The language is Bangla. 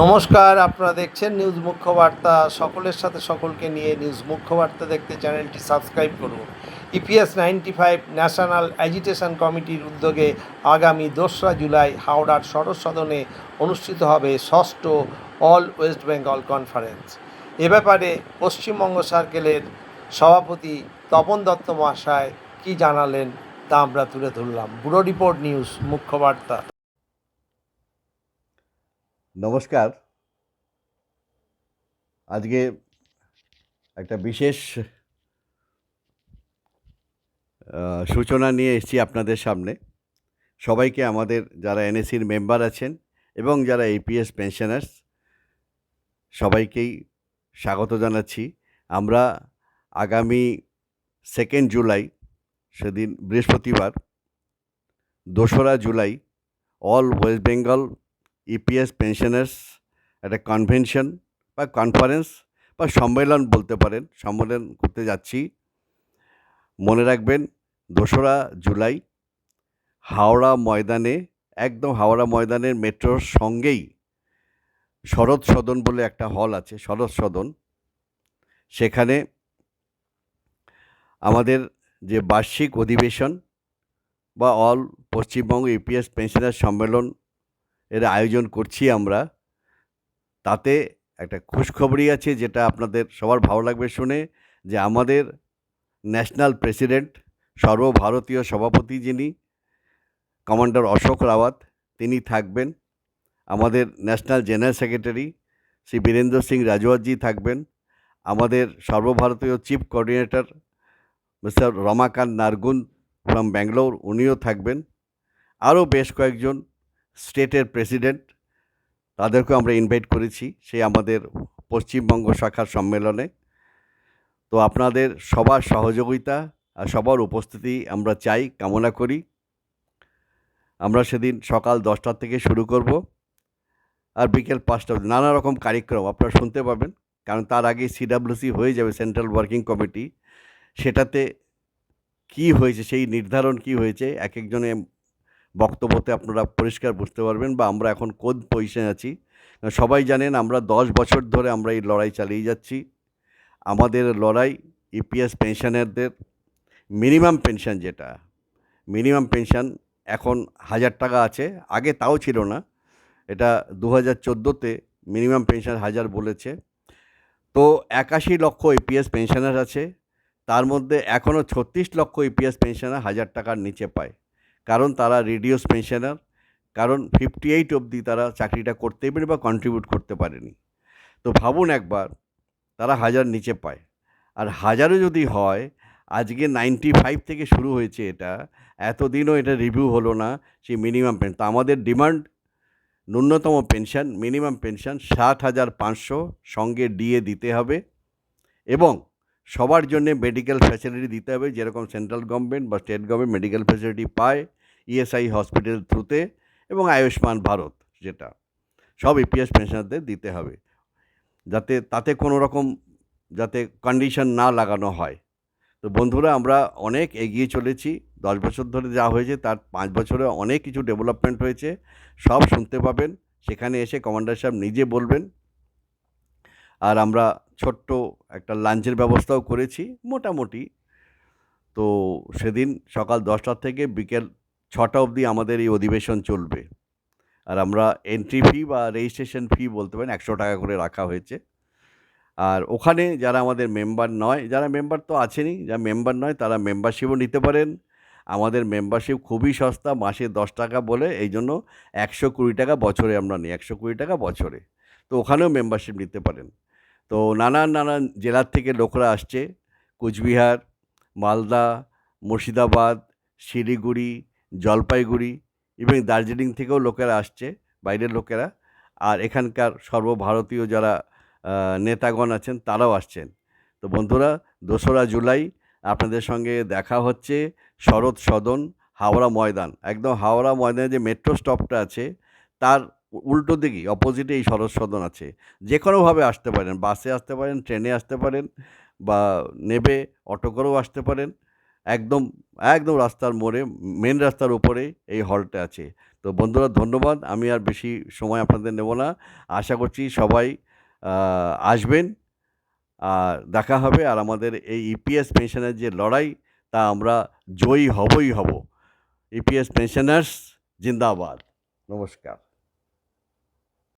নমস্কার, আপনারা দেখছেন নিউজ মুখ্য বার্তা। সকলের সাথে সকলকে নিয়ে নিউজ মুখ্য বার্তা দেখতে চ্যানেলটি সাবস্ক্রাইব করুন। ইপিএস 95 ন্যাশনাল অ্যাজিটেশন কমিটির উদ্যোগে আগামী 2রা জুলাই হাওড়ার সরস সদনে অনুষ্ঠিত হবে ষষ্ঠ অল ওয়েস্ট বেঙ্গল কনফারেন্স। এ ব্যাপারে পশ্চিমবঙ্গ সার্কেলের সভাপতি তপন দত্ত মহাশয় কী জানালেন তা আমরা তুলে ধরলাম। ব্যুরো রিপোর্ট, নিউজ মুখ্য বার্তা। নমস্কার। আজকে একটা বিশেষ সূচনা নিয়ে এসেছি আপনাদের সামনে। সবাইকে, আমাদের যারা এনএসির মেম্বার আছেন এবং যারা এপিএস পেনশনার্স, সবাইকেই স্বাগত জানাচ্ছি। আমরা আগামী 2 জুলাই, সেদিন বৃহস্পতিবার, 2রা July all West Bengal EPS pensioners একটা কনভেনশন বা কনফারেন্স বা সম্মেলন বলতে পারেন, সম্মেলন করতে যাচ্ছি। মনে রাখবেন, 2রা জুলাই হাওড়া ময়দানে, একদম হাওড়া ময়দানের মেট্রোর সঙ্গেই শরৎ সদন বলে একটা হল আছে, শরৎ সদন। সেখানে আমাদের যে বার্ষিক অধিবেশন বা অল পশ্চিমবঙ্গ ইপিএস পেনশনার সম্মেলন এর আয়োজন করছি আমরা। তাতে একটা খুশখবরি আছে, যেটা আপনাদের সবার ভালো লাগবে শুনে, যে আমাদের ন্যাশনাল প্রেসিডেন্ট, সর্বভারতীয় সভাপতি যিনি কমান্ডার অশোক রাওয়াত, তিনি থাকবেন। আমাদের national general secretary Shri Birendra Singh Rajwatji থাকবেন। আমাদের সর্বভারতীয় chief coordinator mister Ramakanta Nargun from Bangalore, উনিও থাকবেন। আরও বেশ কয়েকজন স্টেটের প্রেসিডেন্ট, তাদেরকেও আমরা ইনভাইট করেছি সেই আমাদের পশ্চিমবঙ্গ শাখার সম্মেলনে। তো আপনাদের সবার সহযোগিতা আর সবার উপস্থিতি আমরা চাই, কামনা করি। আমরা সেদিন সকাল 10টা থেকে শুরু করব, আর বিকেল 5টা নানা রকম কার্যক্রম আপনারা শুনতে পাবেন। কারণ তার আগে সিডাব্লিউসি হয়ে যাবে, সেন্ট্রাল ওয়ার্কিং কমিটি। সেটাতে কি হয়েছে, সেই নির্ধারণ কি হয়েছে, এক একজনের বক্তব্যতে আপনারা পরিষ্কার বুঝতে পারবেন বা আমরা এখন কোন পজিশনে আছি। সবাই জানেন, আমরা 10 বছর ধরে আমরা এই লড়াই চালিয়ে যাচ্ছি। আমাদের লড়াই ইপিএস পেনশনারদের মিনিমাম পেনশন, যেটা মিনিমাম পেনশন এখন 1000 টাকা আছে, আগে তাও ছিল না। এটা 2014-তে মিনিমাম পেনশন 1000 বলেছে। তো 81 লক্ষ ইপিএস পেনশনার আছে, তার মধ্যে এখনও 36 লক্ষ ইপিএস পেনশনার 1000 টাকার নিচে পায়। কারণ তারা রিডিউস পেনশনার, কারণ 58 অবধি তারা চাকরিটা করতেই পারে বা কন্ট্রিবিউট করতে পারেনি। তো ভাবুন একবার, তারা 1000 নিচে পায়। আর 1000ও যদি হয়, আজকে 95 থেকে শুরু হয়েছে এটা, এতদিনও এটা রিভিউ হলো না সেই মিনিমাম পেনশন। তো আমাদের ডিমান্ড, ন্যূনতম পেনশন, মিনিমাম পেনশন 60,500, সঙ্গে ডিএ দিতে হবে, এবং সবার জন্য মেডিকেল ফ্যাসিলিটি দিতে হবে, যেরকম সেন্ট্রাল গভর্নমেন্ট বা স্টেট গভর্নমেন্ট মেডিকেল ফ্যাসিলিটি পায় ইএসআই হসপিটাল থ্রুতে, এবং আয়ুষ্মান ভারত, যেটা সব ইপিএস পেনশনারদের দিতে হবে, যাতে তাতে কোনো রকম যাতে কন্ডিশন না লাগানো হয়। তো বন্ধুরা, আমরা অনেক এগিয়ে চলেছি। 10 বছর ধরে যা হয়েছে তার 5 বছরে অনেক কিছু ডেভেলপমেন্ট হয়েছে, সব শুনতে পাবেন। সেখানে এসে কমান্ডার সাহেব নিজে বলবেন। আর আমরা ছোট্ট একটা লাঞ্চের ব্যবস্থাও করেছি মোটামুটি। তো সেদিন সকাল 10টা থেকে বিকেল 6টা অবধি আমাদের এই অধিবেশন চলবে। আর আমরা এন্ট্রি ফি বা রেজিস্ট্রেশন ফি বলতে পারেন 100 টাকা করে রাখা হয়েছে। আর ওখানে যারা আমাদের মেম্বার নয়, যারা মেম্বার তো আছেনই, যারা মেম্বার নয় তারা মেম্বারশিপও নিতে পারেন। আমাদের মেম্বারশিপ খুবই সস্তা, মাসে 10 টাকা বলে, এই জন্য 120 টাকা বছরে আমরা নিই, 120 টাকা বছরে। তো ওখানেও মেম্বারশিপ নিতে পারেন। তো নানান নানান জেলার থেকে লোকরা আসছে, কুচবিহার, মালদা, মুর্শিদাবাদ, শিলিগুড়ি, জলপাইগুড়ি এবং দার্জিলিং থেকেও লোকেরা আসছে, বাইরের লোকেরা। আর এখানকার সর্বভারতীয় যারা নেতাগণ আছেন তারাও আসছেন। তো বন্ধুরা, 2রা জুলাই আপনাদের সঙ্গে দেখা হচ্ছে শরৎ সদন, হাওড়া ময়দান। একদম হাওড়া ময়দানে যে মেট্রো স্টপটা আছে তার উল্টো দিকেই অপোজিটে এই শরৎ সদন আছে। যে কোনোভাবে আসতে পারেন, বাসে আসতে পারেন, ট্রেনে আসতে পারেন, বা নেবে অটো করেও আসতে পারেন। একদম একদম রাস্তার মোড়ে, মেন রাস্তার উপরে এই হলটা আছে। তো বন্ধুরা ধন্যবাদ, আমি আর বেশি সময় আপনাদের নেব না। আশা করছি সবাই আসবেন, আর দেখা হবে, আর আমাদের এই ইপিএস পেনশনের যে লড়াই তা আমরা জয়ী হবই হব। ইপিএস পেনশনার্স জিন্দাবাদ। নমস্কার।